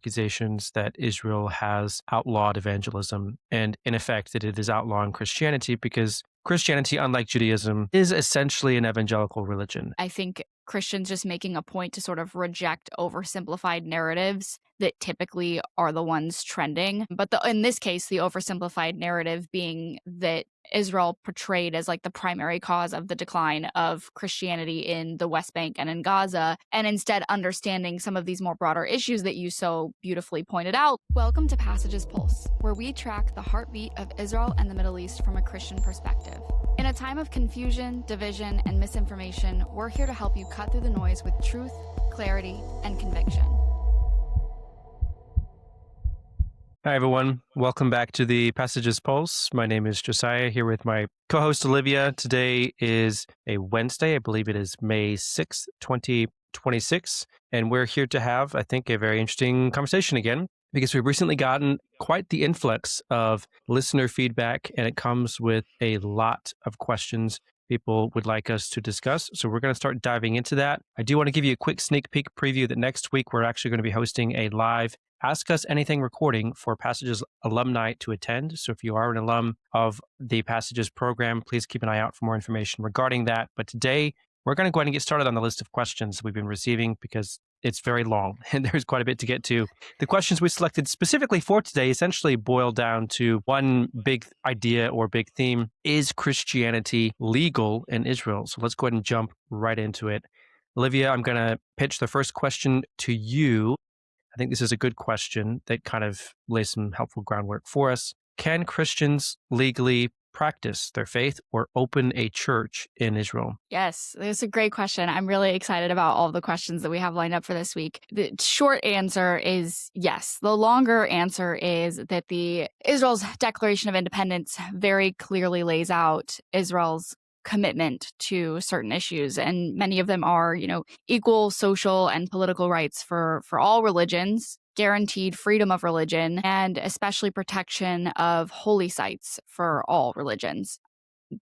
accusations that Israel has outlawed evangelism and, in effect, that it is outlawing Christianity because Christianity, unlike Judaism, is essentially an evangelical religion. I think Christians just making a point to sort of reject oversimplified narratives that typically are the ones trending. But in this case, the oversimplified narrative being that Israel portrayed as like the primary cause of the decline of Christianity in the West Bank and in Gaza, and instead understanding some of these more broader issues that you so beautifully pointed out. Welcome to Passages Pulse, where we track the heartbeat of Israel and the Middle East from a Christian perspective. In a time of confusion, division, and misinformation, we're here to help you cut through the noise with truth, clarity, and conviction. Hi, everyone. Welcome back to the Passages Pulse. My name is Josiah, here with my co-host Olivia. Today is a Wednesday. I believe it is May 6th, 2026. And we're here to have, I think, a very interesting conversation again, because we've recently gotten quite the influx of listener feedback, and it comes with a lot of questions people would like us to discuss. So we're going to start diving into that. I do want to give you a quick sneak peek preview that next week we're actually going to be hosting a live Ask Us Anything recording for Passages alumni to attend. So if you are an alum of the Passages program, please keep an eye out for more information regarding that. But today, we're going to go ahead and get started on the list of questions we've been receiving because it's very long and there's quite a bit to get to. The questions we selected specifically for today essentially boil down to one big idea or big theme. Is Christianity legal in Israel? So let's go ahead and jump right into it. Olivia, I'm going to pitch the first question to you. I think this is a good question that kind of lays some helpful groundwork for us. Can Christians legally practice their faith or open a church in Israel? Yes, it's a great question. I'm really excited about all the questions that we have lined up for this week. The short answer is yes. The longer answer is that the Israel's Declaration of Independence very clearly lays out Israel's commitment to certain issues, and many of them are, equal social and political rights for all religions, guaranteed freedom of religion, and especially protection of holy sites for all religions.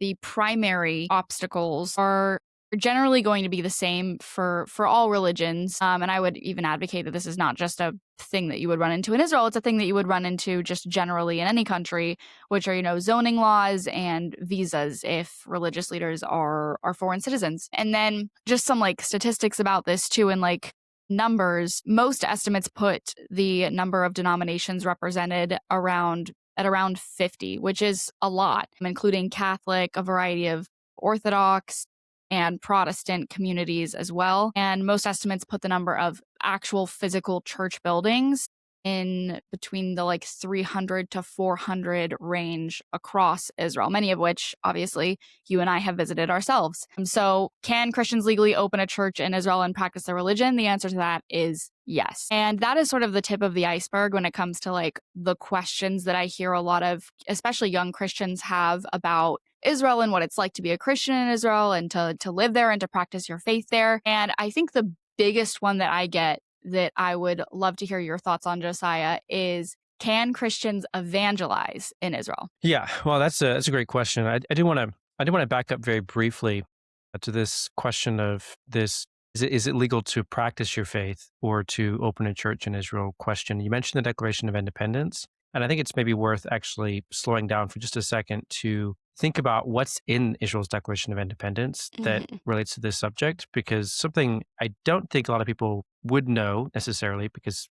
The primary obstacles are generally going to be the same for all religions. And I would even advocate that this is not just a thing that you would run into in Israel. It's a thing that you would run into just generally in any country, which are, zoning laws and visas if religious leaders are foreign citizens. And then just some statistics about this too, and numbers. Most estimates put the number of denominations represented at around 50, which is a lot, including Catholic, a variety of Orthodox and Protestant communities as well. And most estimates put the number of actual physical church buildings in between the 300 to 400 range across Israel, many of which, obviously, you and I have visited ourselves. So can Christians legally open a church in Israel and practice their religion? The answer to that is yes. And that is sort of the tip of the iceberg when it comes to the questions that I hear a lot of, especially young Christians, have about Israel and what it's like to be a Christian in Israel and to live there and to practice your faith there. And I think the biggest one that I get that I would love to hear your thoughts on, Josiah, is can Christians evangelize in Israel? Yeah, well, that's a great question. I do want to back up very briefly to this question of this. Is it legal to practice your faith or to open a church in Israel question? You mentioned the Declaration of Independence, and I think it's maybe worth actually slowing down for just a second to think about what's in Israel's Declaration of Independence that relates to this subject, because something I don't think a lot of people would know necessarily, because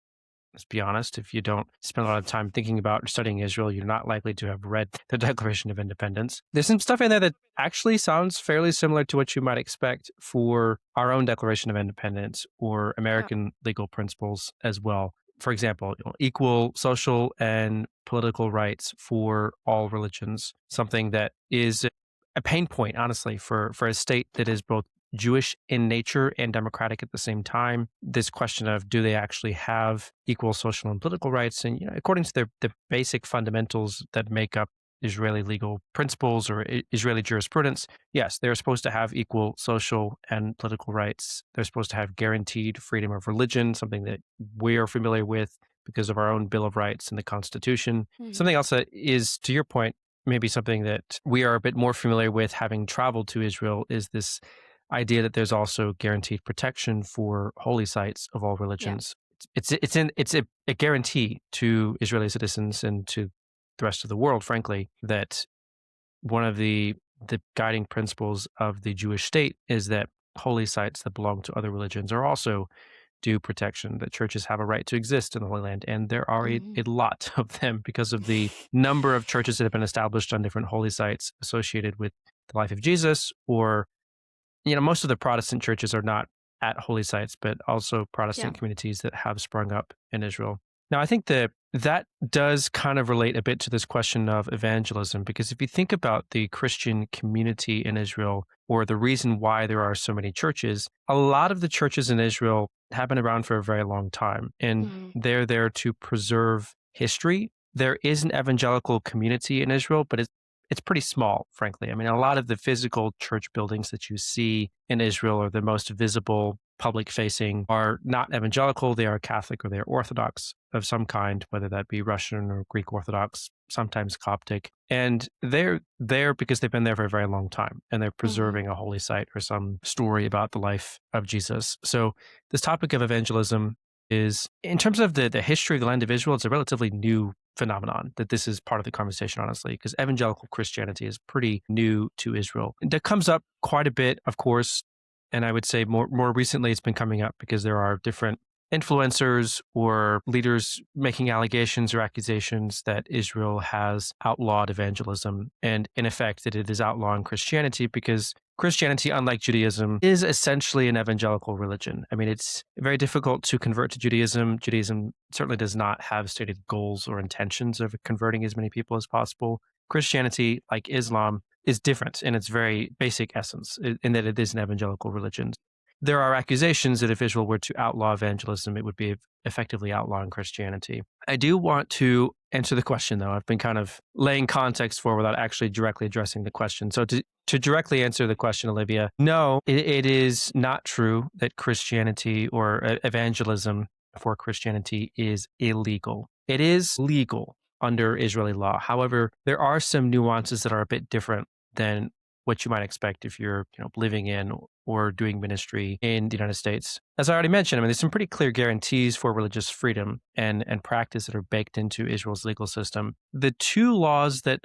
let's be honest, if you don't spend a lot of time thinking about studying Israel, you're not likely to have read the Declaration of Independence. There's some stuff in there that actually sounds fairly similar to what you might expect for our own Declaration of Independence or American legal principles as well. For example, equal social and political rights for all religions, something that is a pain point, honestly, for a state that is both Jewish in nature and democratic at the same time. This question of, do they actually have equal social and political rights? And according to the basic fundamentals that make up Israeli legal principles or Israeli jurisprudence, yes, they're supposed to have equal social and political rights. They're supposed to have guaranteed freedom of religion, something that we are familiar with because of our own Bill of Rights and the Constitution. Something else that is, to your point, maybe something that we are a bit more familiar with having traveled to Israel is this idea that there's also guaranteed protection for holy sites of all religions. it's a guarantee to Israeli citizens and to the rest of the world, frankly, that one of the guiding principles of the Jewish state is that holy sites that belong to other religions are also due protection, that churches have a right to exist in the Holy Land. And there are a Mhm. lot of them because of the number of churches that have been established on different holy sites associated with the life of Jesus, or most of the Protestant churches are not at holy sites, but also Yeah. Protestant communities that have sprung up in Israel. Now, I think that does kind of relate a bit to this question of evangelism, because if you think about the Christian community in Israel, or the reason why there are so many churches, a lot of the churches in Israel have been around for a very long time, and Mm. they're there to preserve history. There is an evangelical community in Israel, but it's pretty small, frankly. I mean, a lot of the physical church buildings that you see in Israel, or the most visible public facing, are not evangelical. They are Catholic or they are Orthodox of some kind, whether that be Russian or Greek Orthodox, sometimes Coptic. And they're there because they've been there for a very long time, and they're Mhm. preserving a holy site or some story about the life of Jesus. So this topic of evangelism is, in terms of the history of the land of Israel, it's a relatively new phenomenon, that this is part of the conversation, honestly, because evangelical Christianity is pretty new to Israel. And that comes up quite a bit, of course. And I would say more recently it's been coming up because there are different influencers or leaders making allegations or accusations that Israel has outlawed evangelism, and in effect that it is outlawing Christianity, because Christianity, unlike Judaism, is essentially an evangelical religion. I mean, it's very difficult to convert to Judaism. Judaism certainly does not have stated goals or intentions of converting as many people as possible. Christianity, like Islam, is different in its very basic essence, in that it is an evangelical religion. There are accusations that if Israel were to outlaw evangelism, it would be effectively outlawing Christianity. I do want to answer the question, though. I've been kind of laying context for without actually directly addressing the question. So, to directly answer the question, Olivia, no, it is not true that Christianity or evangelism for Christianity is illegal. It is legal under Israeli law. However, there are some nuances that are a bit different than what you might expect if you're, living in or doing ministry in the United States. As I already mentioned, I mean, there's some pretty clear guarantees for religious freedom and practice that are baked into Israel's legal system. The two laws that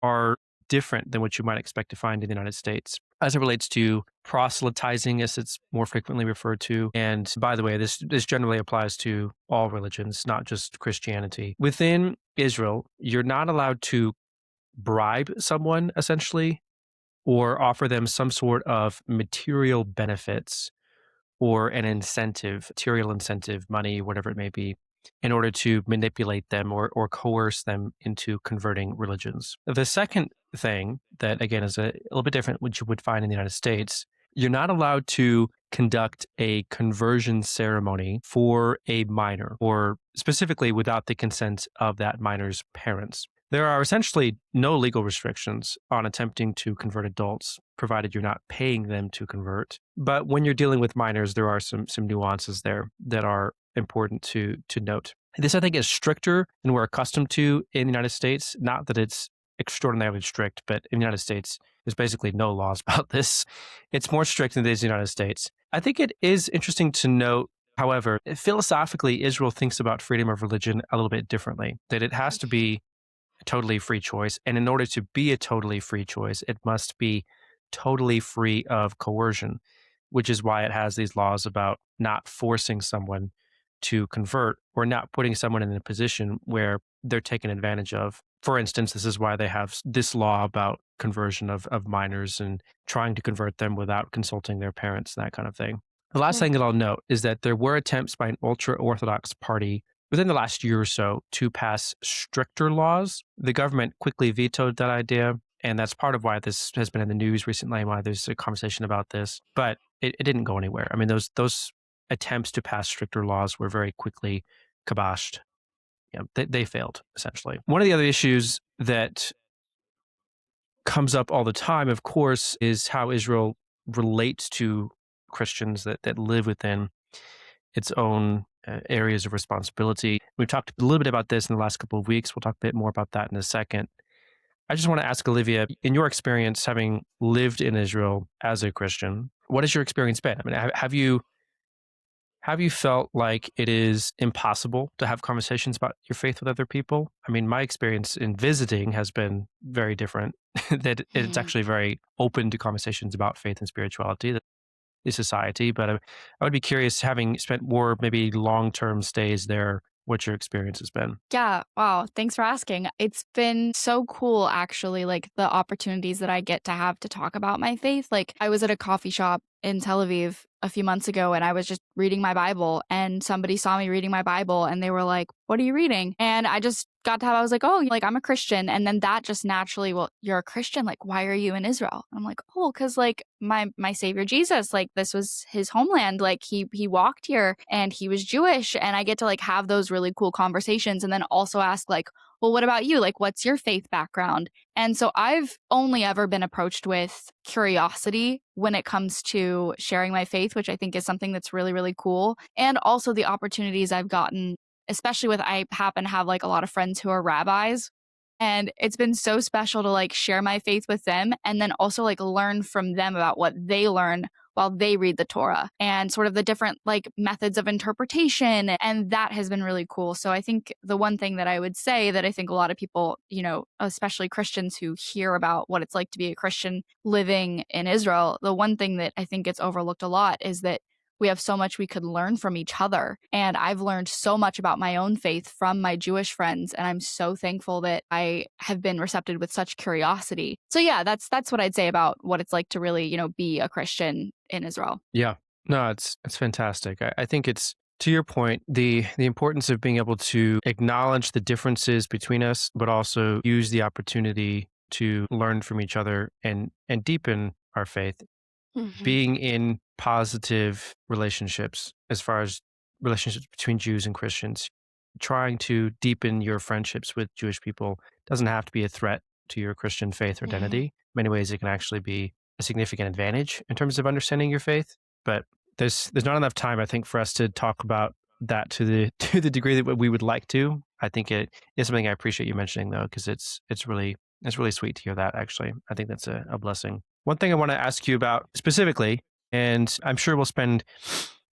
are different than what you might expect to find in the United States, as it relates to proselytizing, as it's more frequently referred to. And by the way, this generally applies to all religions, not just Christianity. Within Israel, you're not allowed to bribe someone, essentially, or offer them some sort of material benefits or an incentive, material incentive, money, whatever it may be, in order to manipulate them or coerce them into converting religions. The second thing that, again, is a little bit different, which you would find in the United States, you're not allowed to conduct a conversion ceremony for a minor, or specifically without the consent of that minor's parents. There are essentially no legal restrictions on attempting to convert adults, provided you're not paying them to convert. But when you're dealing with minors, there are some nuances there that are important to note. This, I think, is stricter than we're accustomed to in the United States. Not that it's extraordinarily strict, but in the United States, there's basically no laws about this. It's more strict than it is in the United States. I think it is interesting to note, however, philosophically, Israel thinks about freedom of religion a little bit differently, that it has to be a totally free choice. And in order to be a totally free choice, it must be totally free of coercion, which is why it has these laws about not forcing someone to convert, or not putting someone in a position where they're taken advantage of. For instance, this is why they have this law about conversion of minors and trying to convert them without consulting their parents, that kind of thing. The last Yeah. thing that I'll note is that there were attempts by an ultra Orthodox party within the last year or so to pass stricter laws. The government quickly vetoed that idea. And that's part of why this has been in the news recently, and why there's a conversation about this. But it didn't go anywhere. I mean, those attempts to pass stricter laws were very quickly kiboshed. Yeah, they failed, essentially. One of the other issues that comes up all the time, of course, is how Israel relates to Christians that live within its own areas of responsibility. We've talked a little bit about this in the last couple of weeks. We'll talk a bit more about that in a second. I just want to ask Olivia, in your experience, having lived in Israel as a Christian, what has your experience been? I mean, have you felt like it is impossible to have conversations about your faith with other people? I mean, my experience in visiting has been very different, that it's Mhm. actually very open to conversations about faith and spirituality, that is society. But I would be curious, having spent more maybe long-term stays there, what your experience has been. Yeah, wow, thanks for asking. It's been so cool actually, like, the opportunities that I get to have to talk about my faith. Like, I was at a coffee shop in Tel Aviv a few months ago, and I was just reading my Bible, and somebody saw me reading my Bible, and they were like, "What are you reading?" And I just got to have I was like, "Oh, like, I'm a Christian," and then that just naturally, "Well, you're a Christian, like, why are you in Israel?" I'm like, "Oh, because like, my savior Jesus, like, this was his homeland, like, he walked here, and he was Jewish," and I get to, like, have those really cool conversations and then also ask, like, "Well, what about you? Like, what's your faith background?" And so I've only ever been approached with curiosity when it comes to sharing my faith, which I think is something that's really, really cool, and also the opportunities I've gotten, especially with I happen to have, like, a lot of friends who are rabbis, and it's been so special to, like, share my faith with them and then also, like, learn from them about what they learn while they read the Torah and sort of the different, like, methods of interpretation, and that has been really cool. So I think the one thing that I would say that I think a lot of people, especially Christians who hear about what it's like to be a Christian living in Israel, the one thing that I think gets overlooked a lot is that we have so much we could learn from each other. And I've learned so much about my own faith from my Jewish friends. And I'm so thankful that I have been receptive with such curiosity. So yeah, that's what I'd say about what it's like to really, be a Christian in Israel. Yeah. No, it's fantastic. I think it's, to your point, the importance of being able to acknowledge the differences between us, but also use the opportunity to learn from each other and deepen our faith. Mhm. Being in positive relationships, as far as relationships between Jews and Christians, trying to deepen your friendships with Jewish people doesn't have to be a threat to your Christian faith or Mhm. identity. In many ways, it can actually be a significant advantage in terms of understanding your faith. But there's not enough time, I think, for us to talk about that to the to the degree that we would like to. I think it is something I appreciate you mentioning, though, because it's really sweet to hear that. Actually, I think that's a blessing. One thing I want to ask you about specifically, and I'm sure we'll spend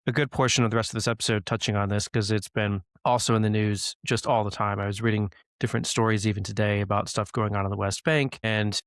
a good portion of the rest of this episode touching on this because it's been also in the news just all the time. I was reading different stories even today about stuff going on in the West Bank. And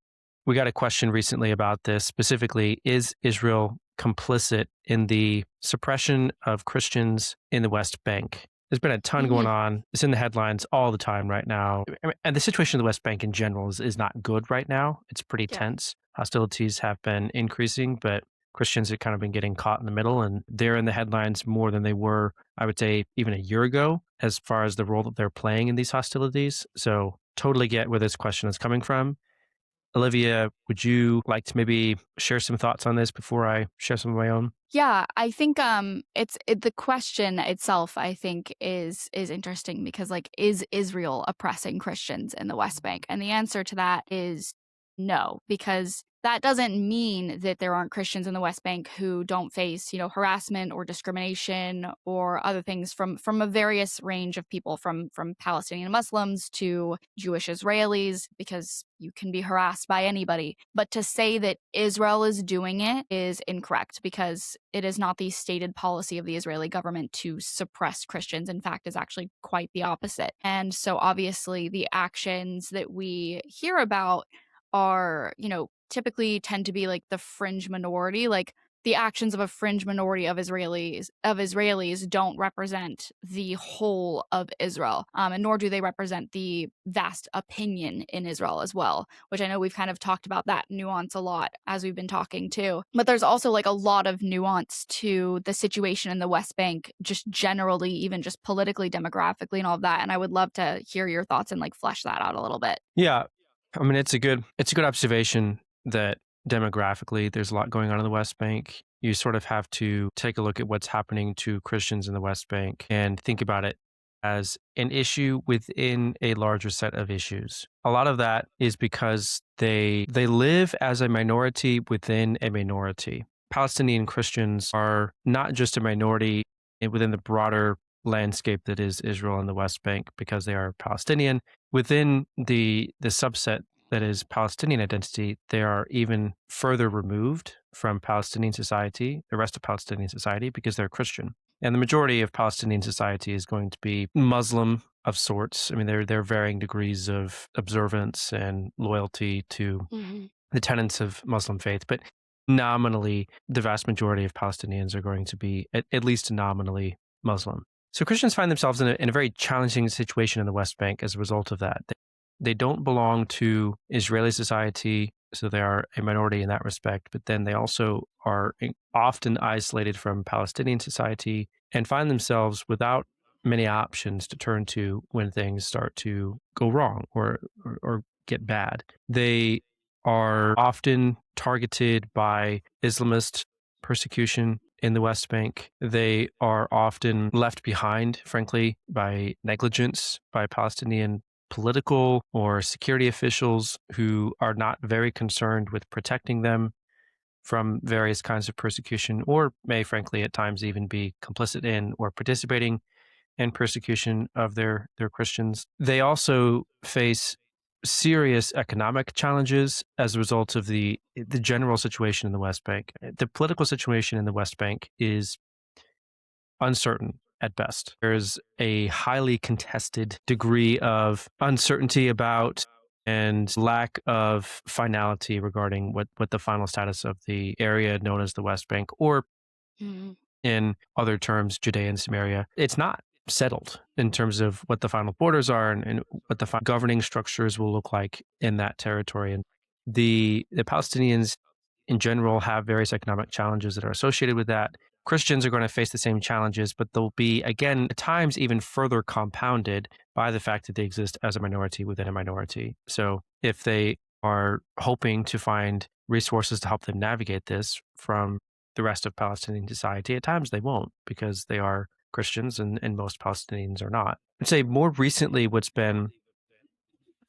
we got a question recently about this specifically. Is Israel complicit in the suppression of Christians in the West Bank? There's been a ton going Mhm. on. It's in the headlines all the time right now. And the situation in the West Bank in general is not good right now. It's pretty Yeah. tense. Hostilities have been increasing, but Christians have kind of been getting caught in the middle, and they're in the headlines more than they were, I would say, even a year ago, as far as the role that they're playing in these hostilities. So, totally get where this question is coming from. Olivia, would you like to maybe share some thoughts on this before I share some of my own? Yeah, I think the question itself I think is interesting because like is Israel oppressing Christians in the West Bank? And the answer to that is no, because that doesn't mean that there aren't Christians in the West Bank who don't face, harassment or discrimination or other things from a various range of people from Palestinian Muslims to Jewish Israelis because you can be harassed by anybody. But to say that Israel is doing it is incorrect because it is not the stated policy of the Israeli government to suppress Christians. In fact, is actually quite the opposite. And so obviously the actions that we hear about are, typically tend to be like the fringe minority, like the actions of a fringe minority of Israelis don't represent the whole of Israel, and nor do they represent the vast opinion in Israel as well. Which I know we've kind of talked about that nuance a lot as we've been talking too. But there's also like a lot of nuance to the situation in the West Bank, just generally, even just politically, demographically, and all of that. And I would love to hear your thoughts and like flesh that out a little bit. Yeah, I mean, it's a good observation that demographically there's a lot going on in the West Bank. You sort of have to take a look at what's happening to Christians in the West Bank and think about it as an issue within a larger set of issues. A lot of that is because they live as a minority within a minority. Palestinian Christians are not just a minority within the broader landscape that is Israel and the West Bank because they are Palestinian. Within the subset that is Palestinian identity, they are even further removed from Palestinian society, the rest of Palestinian society, because they're Christian. And the majority of Palestinian society is going to be Muslim of sorts. I mean, there are varying degrees of observance and loyalty to Hmm. the tenets of Muslim faith, but nominally, the vast majority of Palestinians are going to be at least nominally Muslim. So Christians find themselves in a very challenging situation in the West Bank as a result of that. They don't belong to Israeli society, so they are a minority in that respect, but then they also are often isolated from Palestinian society and find themselves without many options to turn to when things start to go wrong or get bad. They are often targeted by Islamist persecution in the West Bank. They are often left behind, frankly, by negligence by Palestinian political or security officials who are not very concerned with protecting them from various kinds of persecution, or may, frankly, at times even be complicit in or participating and persecution of their Christians. They also face serious economic challenges as a result of the general situation in the West Bank. The political situation in the West Bank is uncertain at best. There's a highly contested degree of uncertainty about and lack of finality regarding what the final status of the area known as the West Bank, or Hmm. in other terms, Judea and Samaria. It's not settled in terms of what the final borders are and what the governing structures will look like in that territory. And the Palestinians in general have various economic challenges that are associated with that. Christians are going to face the same challenges, but they'll be, again, at times even further compounded by the fact that they exist as a minority within a minority. So if they are hoping to find resources to help them navigate this from the rest of Palestinian society, at times they won't because they are Christians and most Palestinians are not. I'd say more recently, what's been,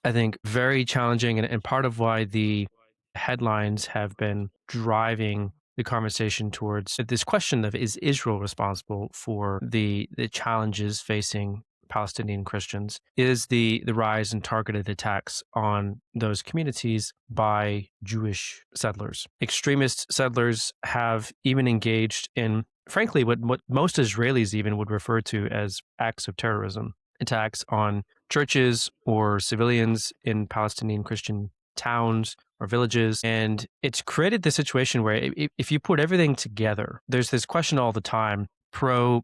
I think, very challenging and part of why the headlines have been driving the conversation towards this question of, is Israel responsible for the challenges facing Palestinian Christians, is the rise in targeted attacks on those communities by Jewish settlers. Extremist settlers have even engaged in, frankly, what most Israelis even would refer to as acts of terrorism, attacks on churches or civilians in Palestinian Christian towns or villages. And it's created this situation where if you put everything together, there's this question all the time. Pro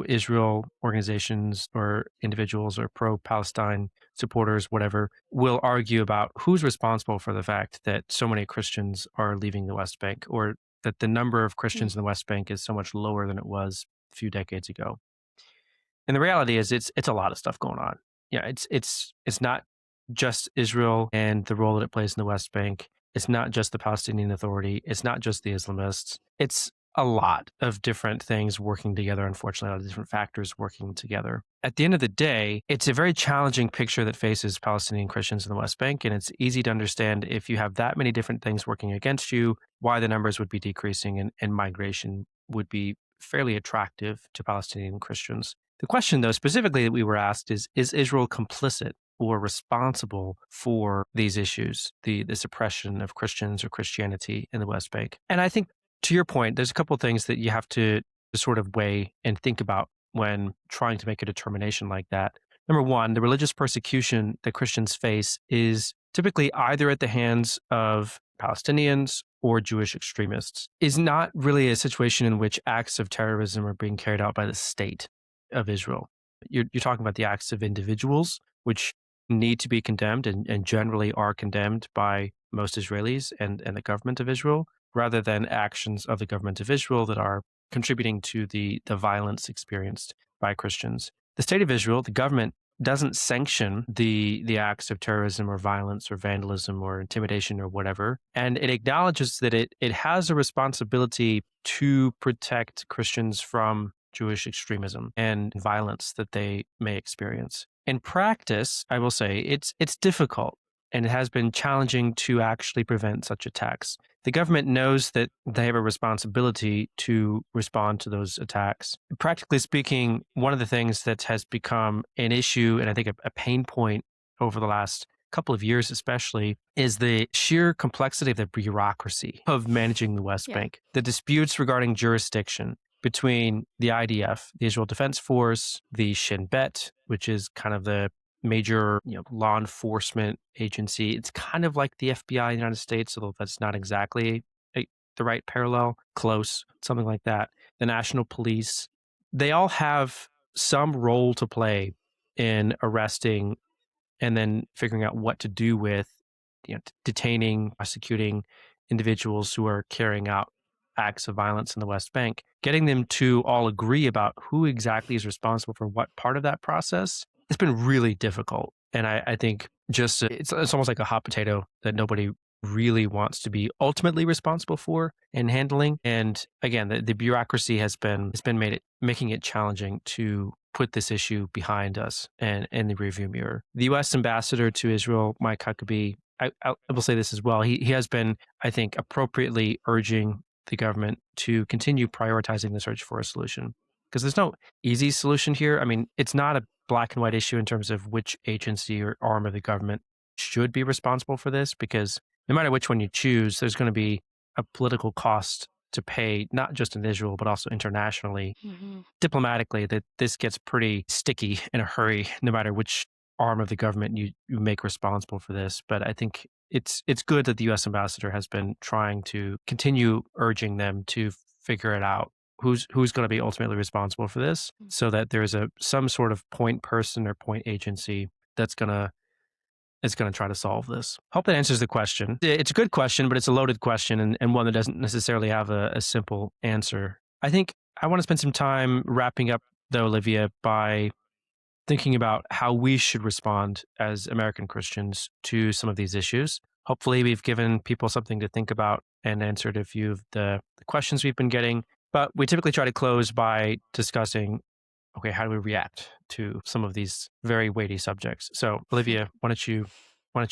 Israel organizations or individuals or pro Palestine supporters, whatever, will argue about who's responsible for the fact that so many Christians are leaving the West Bank, or that the number of Christians in the West Bank is so much lower than it was a few decades ago. And the reality is it's a lot of stuff going on. Yeah, it's not just Israel and the role that it plays in the West Bank. It's not just the Palestinian Authority. It's not just the Islamists. It's a lot of different things working together, unfortunately, a lot of different factors working together. At the end of the day, it's a very challenging picture that faces Palestinian Christians in the West Bank, and it's easy to understand if you have that many different things working against you, why the numbers would be decreasing and migration would be fairly attractive to Palestinian Christians. The question, though, specifically that we were asked is Israel complicit or responsible for these issues, the suppression of Christians or Christianity in the West Bank? And I think, to your point, there's a couple of things that you have to sort of weigh and think about when trying to make a determination like that. Number one, the religious persecution that Christians face is typically either at the hands of Palestinians or Jewish extremists, is not really a situation in which acts of terrorism are being carried out by the state of Israel. You're talking about the acts of individuals, which need to be condemned and generally are condemned by most Israelis and the government of Israel, rather than actions of the government of Israel that are contributing to the violence experienced by Christians. The state of Israel, the government, doesn't sanction the acts of terrorism or violence or vandalism or intimidation or whatever. And it acknowledges that it has a responsibility to protect Christians from Jewish extremism and violence that they may experience. In practice, I will say it's difficult and it has been challenging to actually prevent such attacks. The government knows that they have a responsibility to respond to those attacks. Practically speaking, one of the things that has become an issue, and I think a pain point over the last couple of years especially, is the sheer complexity of the bureaucracy of managing the West Yeah. Bank. The disputes regarding jurisdiction, between the IDF, the Israel Defense Force, the Shin Bet, which is kind of the major, law enforcement agency. It's kind of like the FBI in the United States, although that's not exactly the right parallel, close, something like that. The National Police, they all have some role to play in arresting and then figuring out what to do with, detaining, prosecuting individuals who are carrying out acts of violence in the West Bank, getting them to all agree about who exactly is responsible for what part of that process. It's been really difficult. And I think just it's almost like a hot potato that nobody really wants to be ultimately responsible for and handling. And again, the bureaucracy has been making it challenging to put this issue behind us and in the review mirror. The U.S. ambassador to Israel, Mike Huckabee, I will say this as well. He has been, I think, appropriately urging the government to continue prioritizing the search for a solution because there's no easy solution here. I mean, it's not a black and white issue in terms of which agency or arm of the government should be responsible for this because no matter which one you choose, there's going to be a political cost to pay, not just in Israel, but also internationally. Mhm. Diplomatically, that this gets pretty sticky in a hurry, no matter which arm of the government you make responsible for this. But I think it's good that the U.S. ambassador has been trying to continue urging them to figure it out. Who's going to be ultimately responsible for this, so that there's some sort of point person or point agency that's going to is going to try to solve this. Hope that answers the question. It's a good question, but it's a loaded question and one that doesn't necessarily have a simple answer. I think I want to spend some time wrapping up, though, Olivia, by thinking about how we should respond as American Christians to some of these issues. Hopefully, we've given people something to think about and answered a few of the questions we've been getting. But we typically try to close by discussing, okay, how do we react to some of these very weighty subjects? So, Olivia, why don't you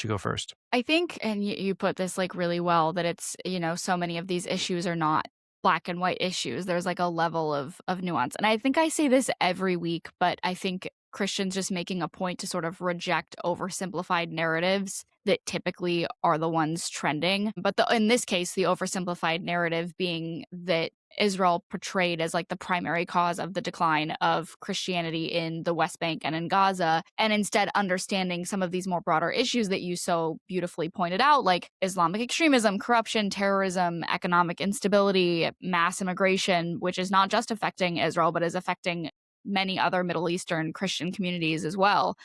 go first? I think, and you put this like really well, that it's, so many of these issues are not black and white issues. There's like a level of nuance. And I think I say this every week, but I think Christians just making a point to sort of reject oversimplified narratives that typically are the ones trending. But in this case, the oversimplified narrative being that Israel portrayed as like the primary cause of the decline of Christianity in the West Bank and in Gaza, and instead understanding some of these more broader issues that you so beautifully pointed out, like Islamic extremism, corruption, terrorism, economic instability, mass immigration, which is not just affecting Israel, but is affecting many other Middle Eastern Christian communities as well.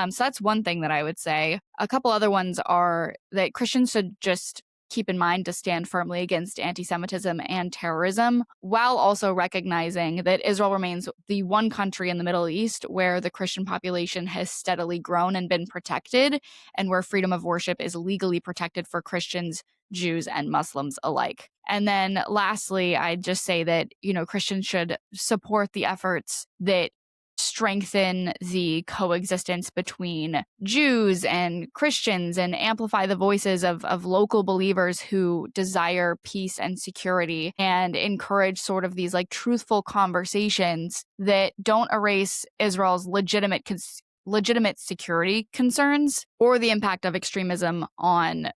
So that's one thing that I would say. A couple other ones are that Christians should just keep in mind to stand firmly against anti-Semitism and terrorism, while also recognizing that Israel remains the one country in the Middle East where the Christian population has steadily grown and been protected, and where freedom of worship is legally protected for Christians, Jews, and Muslims alike. And then lastly, I'd just say that, Christians should support the efforts that strengthen the coexistence between Jews and Christians and amplify the voices of local believers who desire peace and security, and encourage sort of these like truthful conversations that don't erase Israel's legitimate security concerns or the impact of extremism on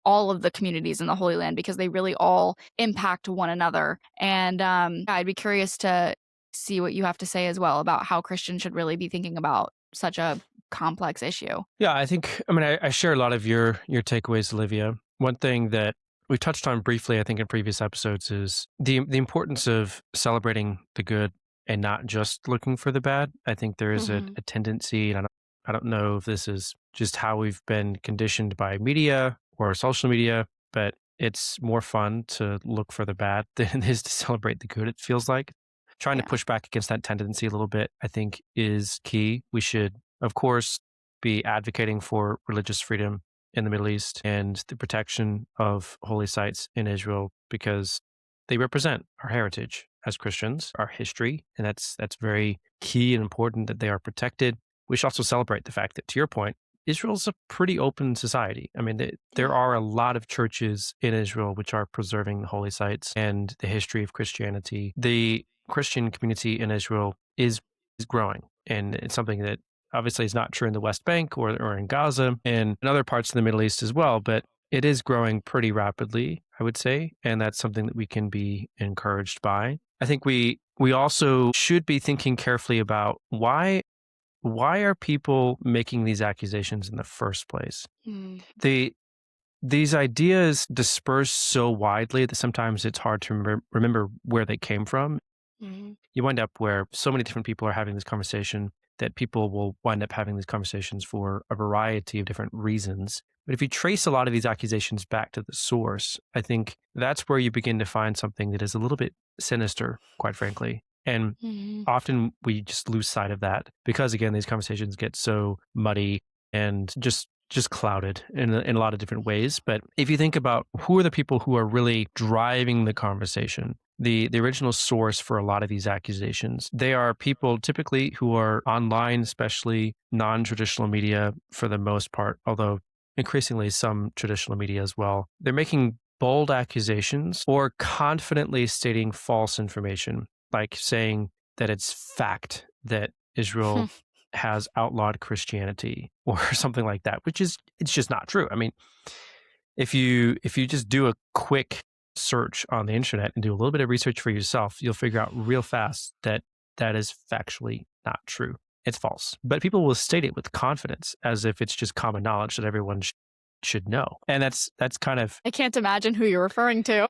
all of the communities in the Holy Land, because they really all impact one another. And I'd be curious to see what you have to say as well about how Christians should really be thinking about such a complex issue. Yeah, I share a lot of your takeaways, Olivia. One thing that we touched on briefly, I think, in previous episodes is the importance of celebrating the good and not just looking for the bad. I think there is Mhm. a tendency, and I don't know if this is just how we've been conditioned by media or social media, but it's more fun to look for the bad than it is to celebrate the good, it feels like. Trying to Yeah. push back against that tendency a little bit, I think, is key. We should, of course, be advocating for religious freedom in the Middle East and the protection of holy sites in Israel because they represent our heritage as Christians, our history, and that's very key and important that they are protected. We should also celebrate the fact that, to your point, Israel's a pretty open society. I mean, there Yeah. are a lot of churches in Israel which are preserving the holy sites and the history of Christianity. The Christian community in Israel is growing, and it's something that obviously is not true in the West Bank or in Gaza and in other parts of the Middle East as well, but it is growing pretty rapidly, I would say, and that's something that we can be encouraged by. I think we we also should be thinking carefully about why are people making these accusations in the first place? Mm, They These ideas disperse so widely that sometimes it's hard to remember where they came from. mhm, You wind up where so many different people are having this conversation that people will wind up having these conversations for a variety of different reasons. But if you trace a lot of these accusations back to the source, I think that's where you begin to find something that is a little bit sinister, quite frankly. And mhm. often we just lose sight of that because, again, these conversations get so muddy and just clouded in a lot of different ways. But if you think about who are the people who are really driving the conversation, the original source for a lot of these accusations, they are people typically who are online, especially non-traditional media for the most part, although increasingly some traditional media as well. They're making bold accusations or confidently stating false information, like saying that it's fact that Israel has outlawed Christianity or something like that, which is it's just not true. I mean, if you just do a quick search on the internet and do a little bit of research for yourself, you'll figure out real fast that that is factually not true. It's false. But people will state it with confidence as if it's just common knowledge that everyone should know. And that's kind of I can't imagine who you're referring to.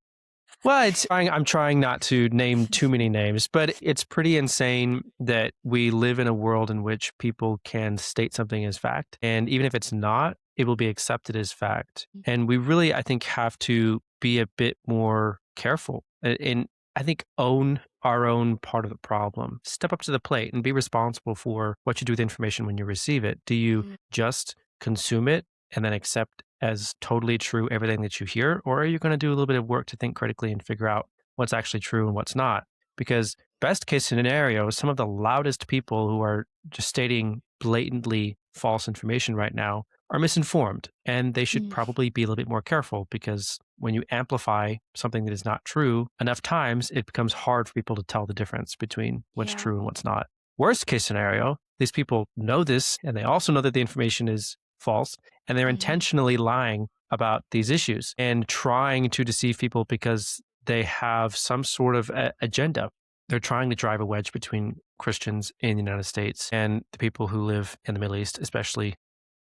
well, I'm trying not to name too many names, but it's pretty insane that we live in a world in which people can state something as fact. And even if it's not, it will be accepted as fact. And we really, I think, have to be a bit more careful and I think own our own part of the problem. Step up to the plate and be responsible for what you do with information when you receive it. Do you Mhm. just consume it and then accept as totally true everything that you hear? Or are you going to do a little bit of work to think critically and figure out what's actually true and what's not? Because, best case scenario, some of the loudest people who are just stating blatantly false information right now are misinformed. And they should Mm, probably be a little bit more careful because when you amplify something that is not true enough times, it becomes hard for people to tell the difference between what's yeah. true and what's not. Worst case scenario, these people know this and they also know that the information is false and they're Mhm, intentionally lying about these issues and trying to deceive people because they have some sort of agenda. They're trying to drive a wedge between Christians in the United States and the people who live in the Middle East, especially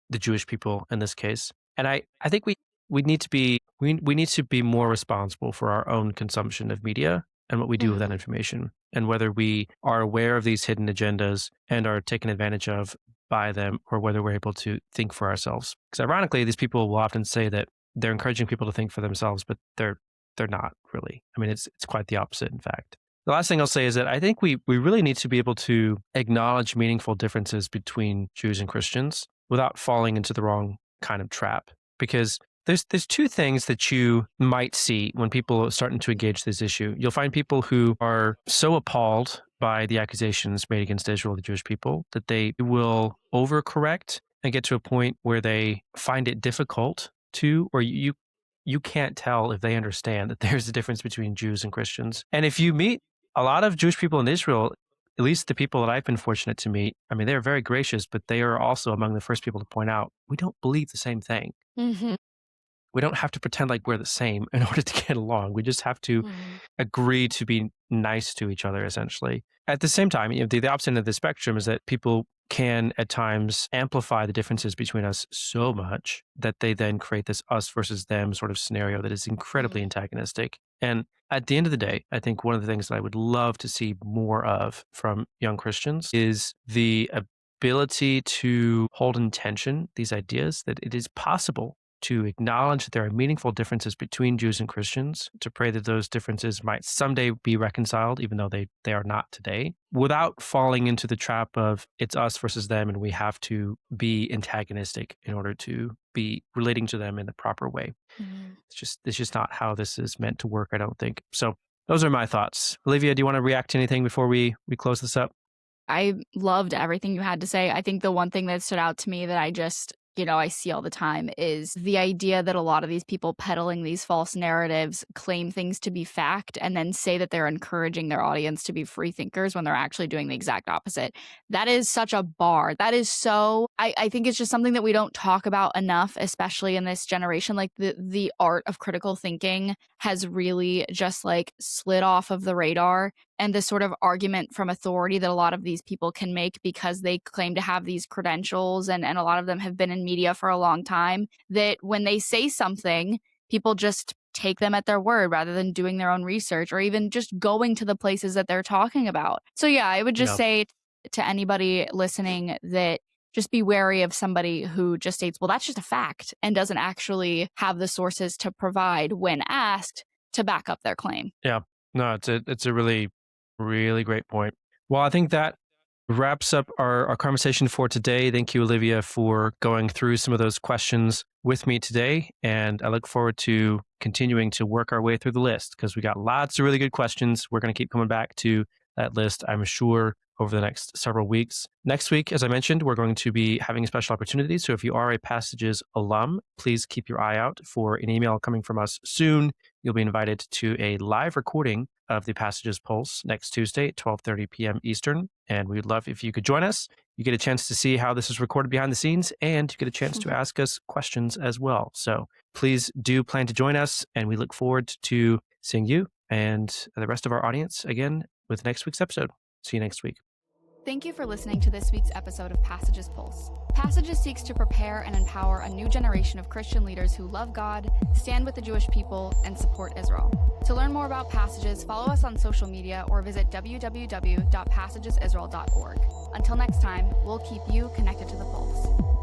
the Jewish people in this case. And I think we need to be we need to be more responsible for our own consumption of media and what we do with that mhm, information and whether we are aware of these hidden agendas and are taken advantage of by them or whether we're able to think for ourselves. Because ironically, these people will often say that they're encouraging people to think for themselves, but they're not really. I mean, it's quite the opposite, in fact. The last thing I'll say is that I think we really need to be able to acknowledge meaningful differences between Jews and Christians without falling into the wrong kind of trap. Because there's two things that you might see when people are starting to engage this issue. You'll find people who are so appalled by the accusations made against Israel, the Jewish people, that they will overcorrect and get to a point where they find it difficult to, or you can't tell if they understand that there's a difference between Jews and Christians. And if you meet a lot of Jewish people in Israel, at least the people that I've been fortunate to meet, I mean, they're very gracious, but they are also among the first people to point out we don't believe the same thing. mhm, We don't have to pretend like we're the same in order to get along. We just have to mhm, agree to be nice to each other, essentially. At the same time, the opposite end of the spectrum is that people can at times amplify the differences between us so much that they then create this us versus them sort of scenario that is incredibly mhm, antagonistic. And at the end of the day, I think one of the things that I would love to see more of from young Christians is the ability to hold in tension these ideas that it is possible to acknowledge that there are meaningful differences between Jews and Christians, to pray that those differences might someday be reconciled, even though they are not today, without falling into the trap of it's us versus them and we have to be antagonistic in order to be relating to them in the proper way. mhm. It's just not how this is meant to work, I don't think. So those are my thoughts. Olivia, do you want to react to anything before we close this up? I loved everything you had to say. I think the one thing that stood out to me that I just, I see all the time is the idea that a lot of these people peddling these false narratives claim things to be fact and then say that they're encouraging their audience to be free thinkers when they're actually doing the exact opposite. That is such a bar. That is so, I think it's just something that we don't talk about enough, especially in this generation. Like the art of critical thinking has really just like slid off of the radar and the sort of argument from authority that a lot of these people can make because they claim to have these credentials, and a lot of them have been in media for a long time, that when they say something, people just take them at their word rather than doing their own research or even just going to the places that they're talking about. So yeah, I would just Yeah. say to anybody listening that just be wary of somebody who just states, well, that's just a fact, and doesn't actually have the sources to provide when asked to back up their claim. Yeah. No, it's a really, really great point. Well, I think that wraps up our conversation for today. Thank you, Olivia, for going through some of those questions with me today. And I look forward to continuing to work our way through the list because we got lots of really good questions. We're going to keep coming back to that list, I'm sure, over the next several weeks. Next week, as I mentioned, we're going to be having a special opportunity. So if you are a Passages alum, please keep your eye out for an email coming from us soon. You'll be invited to a live recording of the Passages Pulse next Tuesday at 12:30 p.m. Eastern. And we'd love if you could join us. You get a chance to see how this is recorded behind the scenes, and you get a chance to ask us questions as well. So please do plan to join us, and we look forward to seeing you and the rest of our audience again with next week's episode. See you next week. Thank you for listening to this week's episode of Passages Pulse. Passages seeks to prepare and empower a new generation of Christian leaders who love God, stand with the Jewish people, and support Israel. To learn more about Passages, follow us on social media or visit www.passagesisrael.org. Until next time, we'll keep you connected to the Pulse.